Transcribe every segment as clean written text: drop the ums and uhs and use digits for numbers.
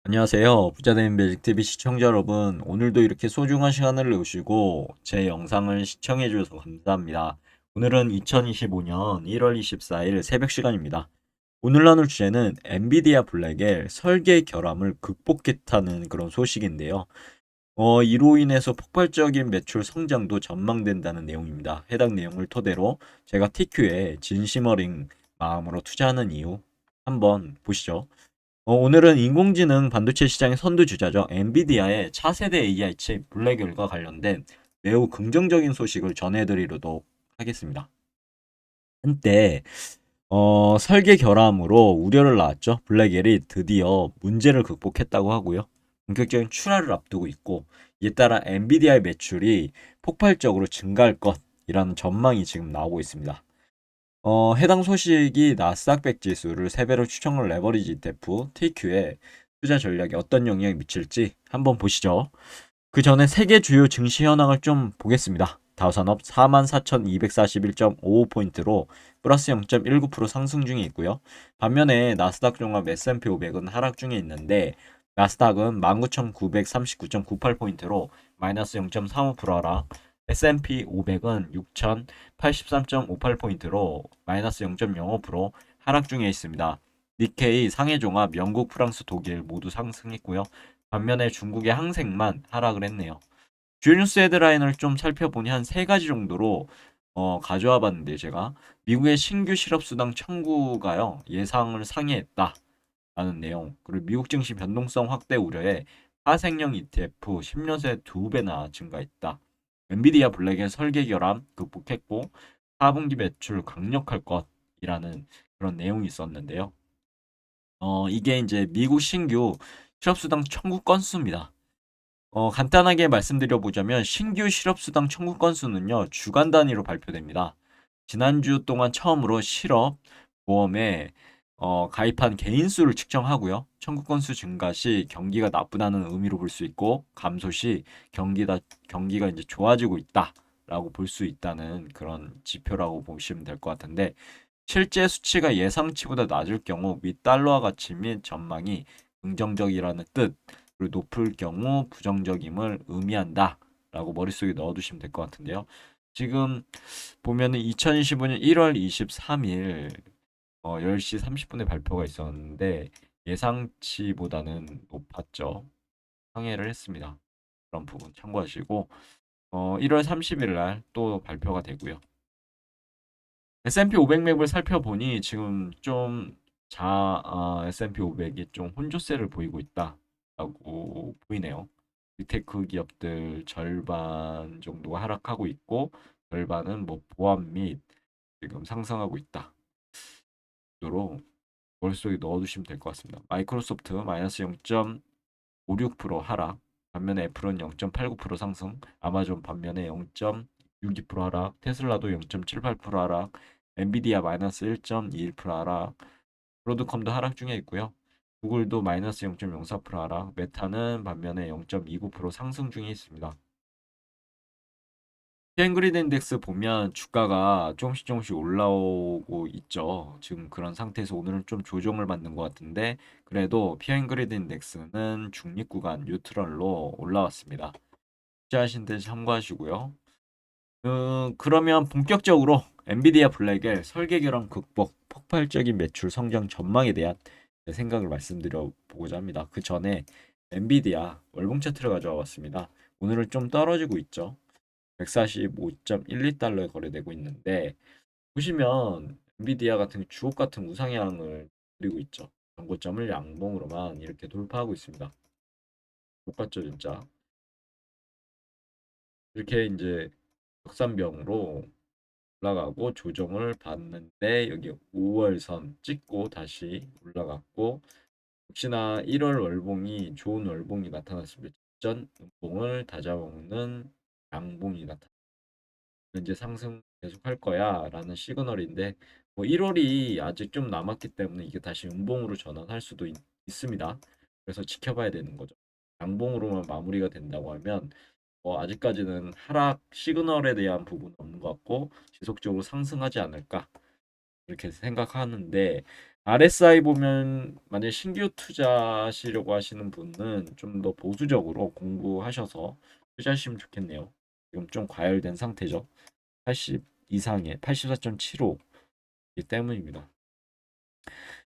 안녕하세요. 부자되는 매직TV 시청자 여러분. 오늘도 이렇게 소중한 시간을 내주시고 제 영상을 시청해 주셔서 감사합니다. 오늘은 2025년 1월 24일 새벽 시간입니다. 오늘 나눌 주제는 엔비디아 블랙의 설계 결함을 극복했다는 그런 소식인데요. 이로 인해서 폭발적인 매출 성장도 전망된다는 내용입니다. 해당 내용을 토대로 제가 TQ에 진심 어린 마음으로 투자하는 이유 한번 보시죠. 오늘은 인공지능 반도체 시장의 선두주자죠. 엔비디아의 차세대 AI 칩 블랙열과 관련된 매우 긍정적인 소식을 전해드리도록 하겠습니다. 한때 설계 결함으로 우려를 낳았죠. 블랙열이 드디어 문제를 극복했다고 하고요. 본격적인 출하를 앞두고 있고 이에 따라 엔비디아의 매출이 폭발적으로 증가할 것이라는 전망이 지금 나오고 있습니다. 해당 소식이 나스닥 100 지수를 3배로 추정할 레버리지 ETF TQ에 투자 전략에 어떤 영향을 미칠지 한번 보시죠. 그 전에 세계 주요 증시 현황을 좀 보겠습니다. 다우산업 44,241.55포인트로 플러스 0.19% 상승 중에 있고요. 반면에 나스닥 종합 S&P 500은 하락 중에 있는데 나스닥은 19,939.98포인트로 마이너스 0.35% 하락, S&P 500은 6,083.58포인트로 마이너스 0.05% 하락 중에 있습니다. 니케이, 상해종합, 영국, 프랑스, 독일 모두 상승했고요. 반면에 중국의 항생만 하락을 했네요. 주요 뉴스 헤드라인을 좀 살펴보니 한 세 가지 정도로 가져와 봤는데 제가 미국의 신규 실업수당 청구가요 예상을 상회했다 라는 내용, 그리고 미국 증시 변동성 확대 우려에 하생형 ETF 10년새 2배나 증가했다. 엔비디아 블랙의 설계 결함 극복했고 4분기 매출 강력할 것이라는 그런 내용이 있었는데요. 이게 이제 미국 신규 실업수당 청구 건수입니다. 간단하게 말씀드려 보자면 신규 실업수당 청구 건수는요, 주간 단위로 발표됩니다. 지난주 동안 처음으로 실업 보험에 가입한 개인 수를 측정하고요. 청구 건수 증가 시 경기가 나쁘다는 의미로 볼 수 있고 감소 시 경기가 이제 좋아지고 있다라고 볼 수 있다는 그런 지표라고 보시면 될 것 같은데 실제 수치가 예상치보다 낮을 경우 미 달러화 가치 및 전망이 긍정적이라는 뜻, 그리고 높을 경우 부정적임을 의미한다라고 머릿속에 넣어두시면 될 것 같은데요. 지금 보면은 2025년 1월 23일 10시 30분에 발표가 있었는데 예상치보다는 높았죠. 상회를 했습니다. 그런 부분 참고하시고 1월 30일 날 또 발표가 되고요. S&P 500 맵을 살펴보니 지금 좀 S&P 500이 좀 혼조세를 보이고 있다라고 보이네요. 빅테크 기업들 절반 정도가 하락하고 있고 절반은 뭐 보합 및 지금 상승하고 있다. 정도로 머릿속에 넣어두시면 될 것 같습니다. 마이크로소프트 마이너스 0.56% 하락, 반면에 애플은 0.89% 상승, 아마존 반면에 0.62% 하락, 테슬라도 0.78% 하락, 엔비디아 마이너스 1.21% 하락, 브로드컴도 하락 중에 있고요. 구글도 마이너스 0.04% 하락, 메타는 반면에 0.29% 상승 중에 있습니다. 피엔그리드 인덱스 보면 주가가 조금씩 올라오고 있죠. 지금 그런 상태에서 오늘은 좀 조정을 받는 것 같은데 그래도 피엔그리드 인덱스는 중립 구간 뉴트럴로 올라왔습니다. 투자하신 데 참고하시고요. 그러면 본격적으로 엔비디아 블랙의 설계 결함 극복, 폭발적인 매출 성장 전망에 대한 제 생각을 말씀드려 보고자 합니다. 그 전에 엔비디아 월봉 차트를 가져와 봤습니다. 오늘은 좀 떨어지고 있죠. 145.12달러에 거래되고 있는데 보시면 엔비디아 같은 주옥 같은 우상향을 그리고 있죠. 전고점을 양봉으로만 이렇게 돌파하고 있습니다. 똑같죠, 진짜. 이렇게 이제 역삼병으로 올라가고 조정을 받는데 여기 5월선 찍고 다시 올라갔고 혹시나 1월 월봉이 좋은 월봉이 나타났으면 전 음봉을 다잡아먹는 양봉이 나타. 이제 상승 계속할 거야라는 시그널인데 뭐 1월이 아직 좀 남았기 때문에 이게 다시 음봉으로 전환할 수도 있습니다. 그래서 지켜봐야 되는 거죠. 양봉으로만 마무리가 된다고 하면 아직까지는 하락 시그널에 대한 부분은 없는 것 같고 지속적으로 상승하지 않을까 이렇게 생각하는데 RSI 보면 만약 신규 투자하시려고 하시는 분은 좀 더 보수적으로 공부하셔서 투자하시면 좋겠네요. 지금 좀 과열된 상태죠. 80 이상의 84.75이기 때문입니다.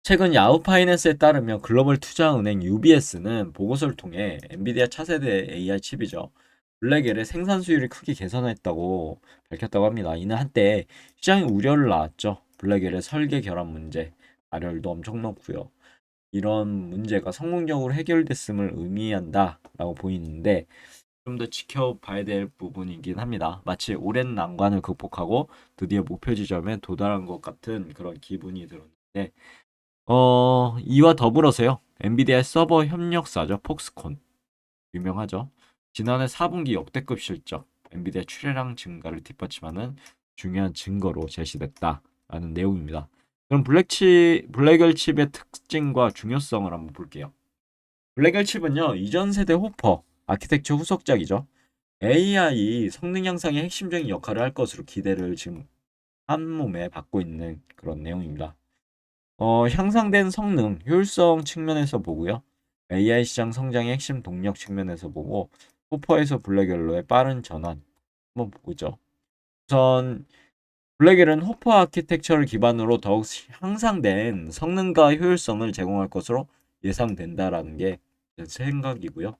최근 야후 파이낸스에 따르면 글로벌 투자은행 UBS는 보고서를 통해 엔비디아 차세대 AI 칩이죠. 블랙엘의 생산 수율이 크게 개선했다고 밝혔다고 합니다. 이는 한때 시장이 우려를 낳았죠. 블랙엘의 설계 결함 문제, 발열도 엄청 높고요. 이런 문제가 성공적으로 해결됐음을 의미한다라고 보이는데 좀 더 지켜봐야 될 부분이긴 합니다. 마치 오랜 난관을 극복하고 드디어 목표 지점에 도달한 것 같은 그런 기분이 들었는데 이와 더불어서요. 엔비디아 서버 협력사죠. 폭스콘. 유명하죠. 지난해 4분기 역대급 실적, 엔비디아 출하량 증가를 뒷받침하는 중요한 증거로 제시됐다라는 내용입니다. 그럼 블랙엘 칩의 특징과 중요성을 한번 볼게요. 블랙엘 칩은요, 이전 세대 호퍼 아키텍처 후속작이죠. AI 성능 향상의 핵심적인 역할을 할 것으로 기대를 지금 한 몸에 받고 있는 그런 내용입니다. 향상된 성능, 효율성 측면에서 보고요. AI 시장 성장의 핵심 동력 측면에서 보고, 호퍼에서 블랙엘로의 빠른 전환 한번 보죠. 우선 블랙엘은 호퍼 아키텍처를 기반으로 더욱 향상된 성능과 효율성을 제공할 것으로 예상된다라는 게 제 생각이고요.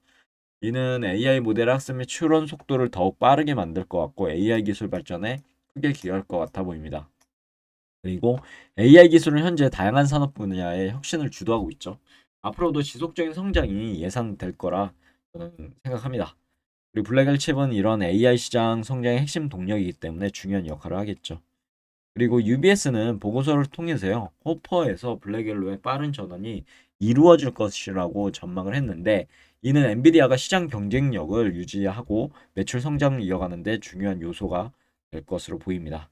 이는 AI 모델 학습 및 추론 속도를 더욱 빠르게 만들 것 같고 AI 기술 발전에 크게 기여할 것 같아 보입니다. 그리고 AI 기술은 현재 다양한 산업 분야의 혁신을 주도하고 있죠. 앞으로도 지속적인 성장이 예상될 거라 저는 생각합니다. 그리고 블랙엘 칩은 이런 AI 시장 성장의 핵심 동력이기 때문에 중요한 역할을 하겠죠. 그리고 UBS는 보고서를 통해서요, 호퍼에서 블랙엘로의 빠른 전환이 이루어질 것이라고 전망을 했는데, 이는 엔비디아가 시장 경쟁력을 유지하고 매출 성장을 이어가는 데 중요한 요소가 될 것으로 보입니다.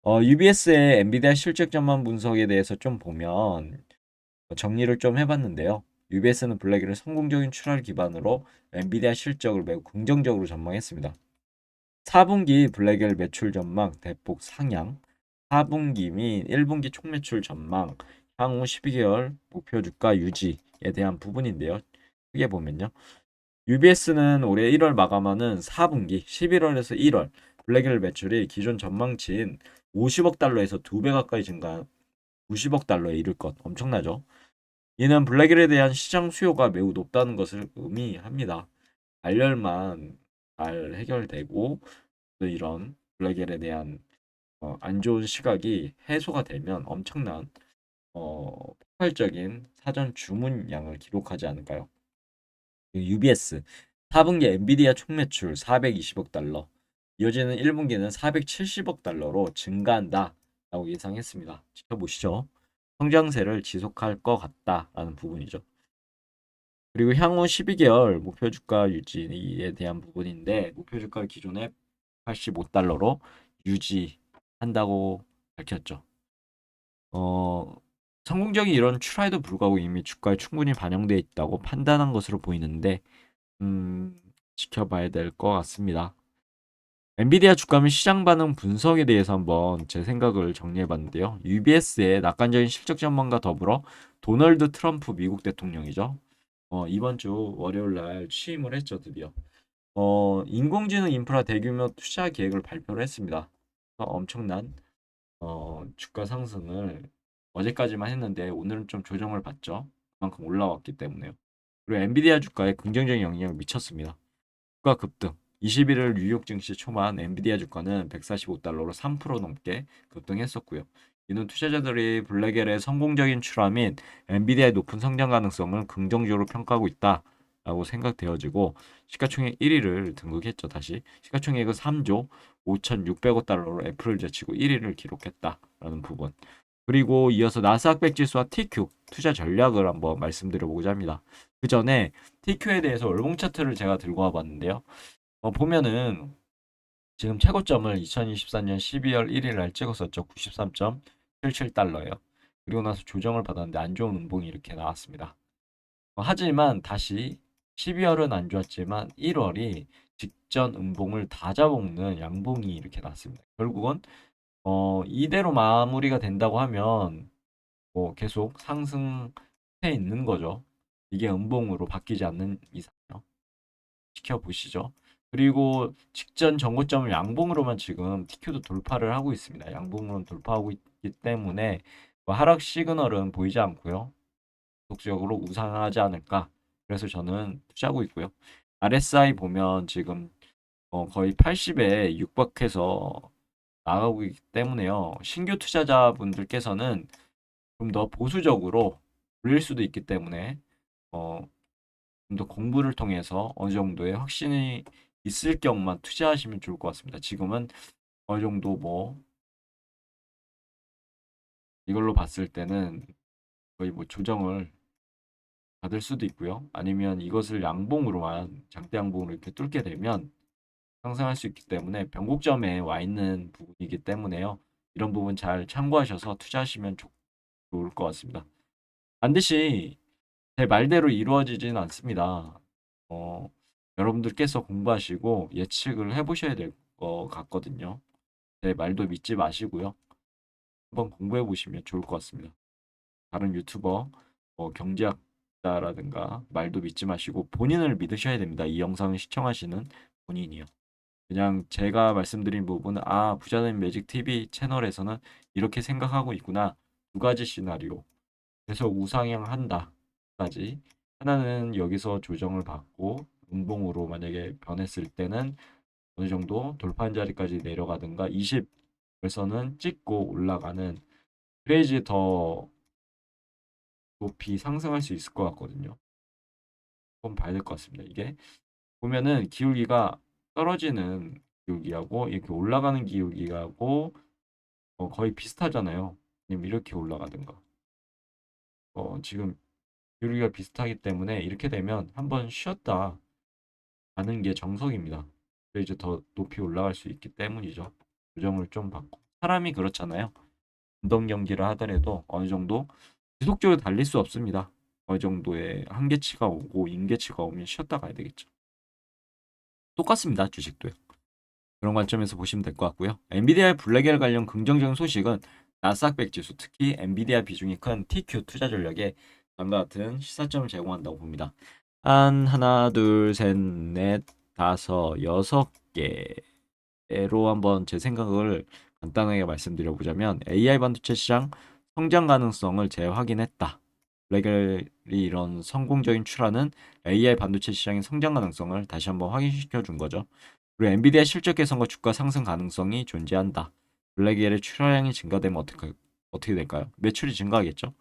UBS의 엔비디아 실적 전망 분석에 대해서 좀 보면 정리를 좀 해봤는데요. UBS는 블랙엘의 성공적인 출하를 기반으로 엔비디아 실적을 매우 긍정적으로 전망했습니다. 4분기 블랙엘 매출 전망 대폭 상향, 4분기 및 1분기 총 매출 전망, 향후 12개월 목표 주가 유지에 대한 부분인데요. 크게 보면요. UBS는 올해 1월 마감하는 4분기 11월에서 1월 블랙엘 매출이 기존 전망치인 50억 달러에서 2배 가까이 증가한 90억 달러에 이를 것. 엄청나죠? 이는 블랙엘에 대한 시장 수요가 매우 높다는 것을 의미합니다. 발열만 잘 해결되고 또 이런 블랙엘에 대한 안 좋은 시각이 해소가 되면 엄청난 폭발적인 사전 주문량을 기록하지 않을까요? UBS 4분기 엔비디아 총 매출 420억 달러, 이어지는 1분기는 470억 달러로 증가한다라고 예상했습니다. 지켜보시죠. 성장세를 지속할 것 같다라는 부분이죠. 그리고 향후 12개월 목표 주가 유지에 대한 부분인데 목표 주가를 기존에 85달러로 유지한다고 밝혔죠. 어, 성공적인 이런 출하에도 불구하고 이미 주가에 충분히 반영되어 있다고 판단한 것으로 보이는데 지켜봐야 될 것 같습니다. 엔비디아 주가 및 시장 반응 분석에 대해서 한번 제 생각을 정리해 봤는데요. UBS의 낙관적인 실적 전망과 더불어 도널드 트럼프 미국 대통령이죠. 이번 주 월요일 날 취임을 했죠, 드디어. 인공지능 인프라 대규모 투자 계획을 발표를 했습니다. 엄청난 주가 상승을 어제까지만 했는데 오늘은 좀 조정을 받죠. 그만큼 올라왔기 때문에요. 그리고 엔비디아 주가에 긍정적인 영향을 미쳤습니다. 주가 급등. 21일 뉴욕 증시 초반 엔비디아 주가는 145달러로 3% 넘게 급등했었고요. 이는 투자자들이 블랙엘의 성공적인 출하 및 엔비디아의 높은 성장 가능성을 긍정적으로 평가하고 있다라고 생각되어지고 시가총액 1위를 등극했죠. 다시 시가총액은 3조 5,600억 달러로 애플을 제치고 1위를 기록했다라는 부분. 그리고 이어서 나스닥 100 지수와 TQ 투자 전략을 한번 말씀드려보고자 합니다. 그 전에 TQ에 대해서 월봉 차트를 제가 들고 와봤는데요. 보면은 지금 최고점을 2024년 12월 1일 날 찍었었죠. 93.77달러예요. 그리고 나서 조정을 받았는데 안 좋은 음봉이 이렇게 나왔습니다. 하지만 다시 12월은 안 좋았지만 1월이 직전 음봉을 다 잡아먹는 양봉이 이렇게 나왔습니다. 결국은 이대로 마무리가 된다고 하면 뭐 계속 상승해 있는 거죠. 이게 음봉으로 바뀌지 않는 이상요. 지켜보시죠. 그리고 직전 전고점을 양봉으로만 지금 TQ도 돌파를 하고 있습니다. 양봉으로 돌파하고 있기 때문에 뭐 하락 시그널은 보이지 않고요. 지속적으로 우상하지 않을까. 그래서 저는 투자하고 있고요. RSI 보면 지금 거의 80에 육박해서 나가고 있기 때문에요. 신규 투자자분들께서는 좀 더 보수적으로 올릴 수도 있기 때문에 어, 좀 더 공부를 통해서 어느 정도의 확신이 있을 경우만 투자하시면 좋을 것 같습니다. 지금은 어느 정도 뭐 이걸로 봤을 때는 거의 뭐 조정을 받을 수도 있고요. 아니면 이것을 양봉으로만 장대 양봉으로 이렇게 뚫게 되면 상승할 수 있기 때문에 변곡점에 와 있는 부분이기 때문에요. 이런 부분 잘 참고하셔서 투자하시면 좋을 것 같습니다. 반드시 제 말대로 이루어지진 않습니다. 어, 여러분들께서 공부하시고 예측을 해보셔야 될 것 같거든요. 제 말도 믿지 마시고요. 한번 공부해 보시면 좋을 것 같습니다. 다른 유튜버, 경제학자라든가 말도 믿지 마시고 본인을 믿으셔야 됩니다. 이 영상을 시청하시는 본인이요. 그냥 제가 말씀드린 부분은 부자는 매직 TV 채널에서는 이렇게 생각하고 있구나. 두 가지 시나리오. 계속 우상향한다까지. 하나는 여기서 조정을 받고 음봉으로 만약에 변했을 때는 어느 정도 돌파한 자리까지 내려가든가 20에서는 찍고 올라가는 그래야지 더 높이 상승할 수 있을 것 같거든요. 한번 봐야 될 것 같습니다. 이게 보면은 기울기가 떨어지는 기울기하고 이렇게 올라가는 기울기하고 거의 비슷하잖아요. 아니면 이렇게 올라가든가. 지금 기울기가 비슷하기 때문에 이렇게 되면 한번 쉬었다 가는 게 정석입니다. 그래 이제 더 높이 올라갈 수 있기 때문이죠. 조정을 좀 받고. 사람이 그렇잖아요. 운동 경기를 하더라도 어느 정도 지속적으로 달릴 수 없습니다. 어느 정도의 한계치가 오고 임계치가 오면 쉬었다 가야 되겠죠. 똑같습니다. 주식도요. 그런 관점에서 보시면 될 것 같고요. 엔비디아의 블랙엘 관련 긍정적인 소식은 나스닥 100 지수, 특히 엔비디아 비중이 큰 TQ 투자 전략에 다음과 같은 시사점을 제공한다고 봅니다. 하나, 둘, 셋, 넷, 다섯, 여섯 개로 한번 제 생각을 간단하게 말씀드려보자면 AI 반도체 시장 성장 가능성을 재확인했다. 블랙엘이 이런 성공적인 출하는 AI 반도체 시장의 성장 가능성을 다시 한번 확인시켜 준 거죠. 그리고 엔비디아 실적 개선과 주가 상승 가능성이 존재한다. 블랙엘의 출하량이 증가되면 어떻게 될까요? 매출이 증가하겠죠.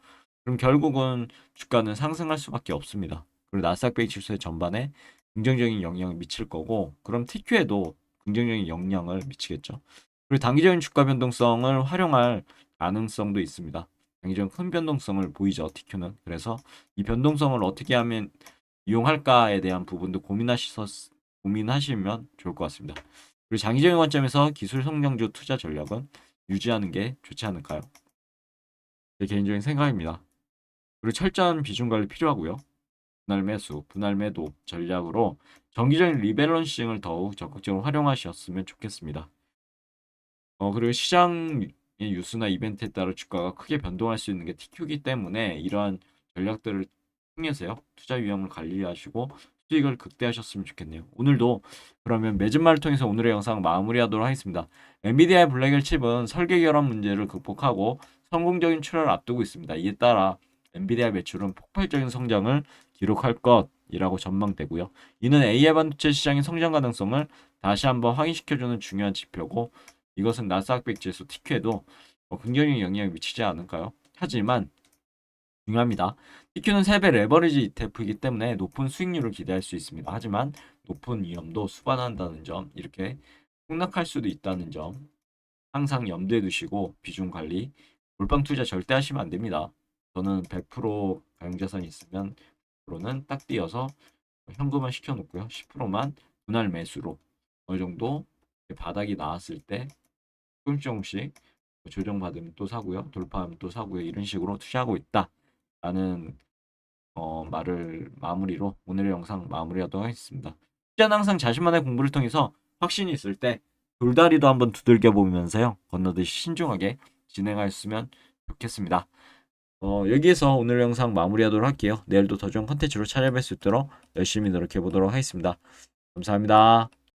그럼 결국은 주가는 상승할 수밖에 없습니다. 그리고 나스닥 100 지수의 전반에 긍정적인 영향을 미칠 거고, 그럼 TQ에도 긍정적인 영향을 미치겠죠. 그리고 단기적인 주가 변동성을 활용할 가능성도 있습니다. 단기적인 큰 변동성을 보이죠, TQ는. 그래서 이 변동성을 어떻게 하면 이용할까에 대한 부분도 고민하시면 좋을 것 같습니다. 그리고 장기적인 관점에서 기술 성장주 투자 전략은 유지하는 게 좋지 않을까요? 제 개인적인 생각입니다. 그리고 철저한 비중 관리 필요하고요. 분할 매수, 분할 매도 전략으로 정기적인 리밸런싱을 더욱 적극적으로 활용하셨으면 좋겠습니다. 그리고 시장의 뉴스나 이벤트에 따라 주가가 크게 변동할 수 있는 게 TQ이기 때문에 이러한 전략들을 통해서요. 투자 위험을 관리하시고 수익을 극대화하셨으면 좋겠네요. 오늘도 그러면 매진말을 통해서 오늘의 영상 마무리하도록 하겠습니다. 엔비디아의 블랙엘 칩은 설계 결함 문제를 극복하고 성공적인 출하를 앞두고 있습니다. 이에 따라 엔비디아 매출은 폭발적인 성장을 기록할 것이라고 전망되고요. 이는 AI 반도체 시장의 성장 가능성을 다시 한번 확인시켜주는 중요한 지표고 이것은 나스닥 100 지수 TQ에도 긍정적인 영향을 미치지 않을까요? 하지만 중요합니다. TQ는 3배 레버리지 ETF이기 때문에 높은 수익률을 기대할 수 있습니다. 하지만 높은 위험도 수반한다는 점, 이렇게 폭락할 수도 있다는 점 항상 염두에 두시고 비중 관리, 몰빵 투자 절대 하시면 안 됩니다. 저는 100% 가용자산이 있으면 100%는 딱 띄어서 현금화 시켜놓고요. 10%만 분할 매수로 어느 정도 바닥이 나왔을 때 조금씩 조금씩 조정받으면 또 사고요. 돌파하면 또 사고요. 이런 식으로 투자하고 있다라는 말을 마무리로 오늘의 영상 마무리하도록 하겠습니다. 투자는 항상 자신만의 공부를 통해서 확신이 있을 때 돌다리도 한번 두들겨 보면서요. 건너듯이 신중하게 진행하였으면 좋겠습니다. 여기에서 오늘 영상 마무리하도록 할게요. 내일도 더 좋은 컨텐츠로 찾아뵐 수 있도록 열심히 노력해 보도록 하겠습니다. 감사합니다.